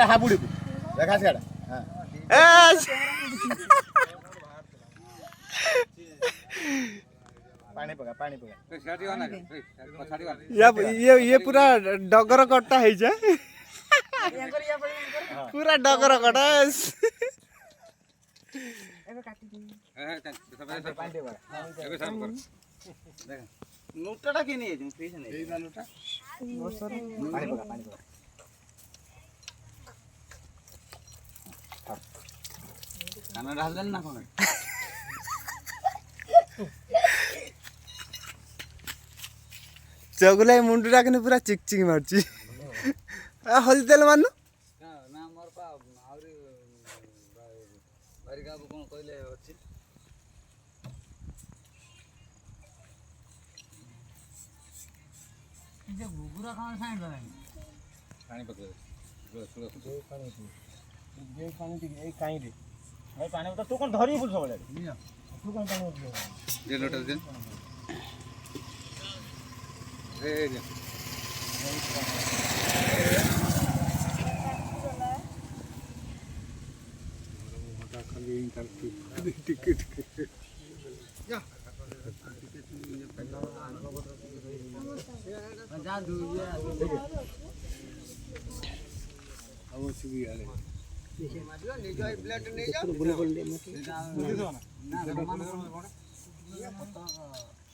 हाबुड़ी को देखा सियाड़ा पानी पका ये पूरा डगर कटा है जा पूरा डगर कटा नोटा के नहीं है पैसा नहीं एई नोटा पानी पका खाना डाल देन ना कोन चगुलाई मुंडुरा के पूरा चिक चिक मारची हल्दी तेल मारनु ना मोर पा आउरी बारिका कोन कहले अछि जे गुगुरा खान साइन पानी पके पानी ए काई रे भाई पानी तो तू कोन धरी बोल सबले तू कोन पानी दे लोटा दे ए जे मोटा खाली करती टिकट जा जा दू ये अब सुबह आले निजो ब्लेड नहीं जा बोले ना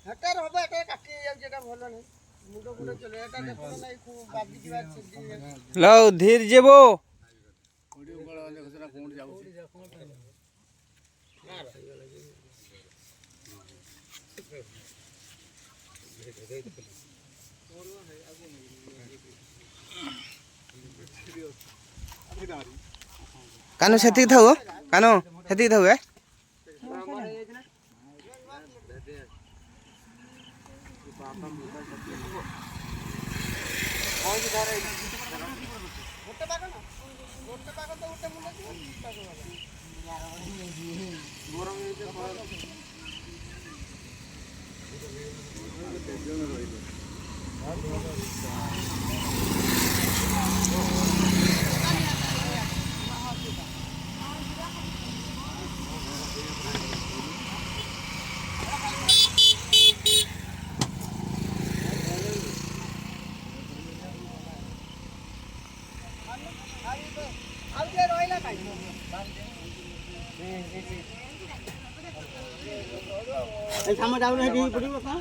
हटर होबे एटा काटी जाउ जेटा भलो नहीं मुंडो मुंडो चले एटा देखो नहीं खूब बाबी जीवा छिदी लो धीर जेबो ऑडियो कॉल वाले खसरा कोण जाउ कानो सेती थाओ कानो सेती थाओ ए सामा डाउन है दी पड़िबो का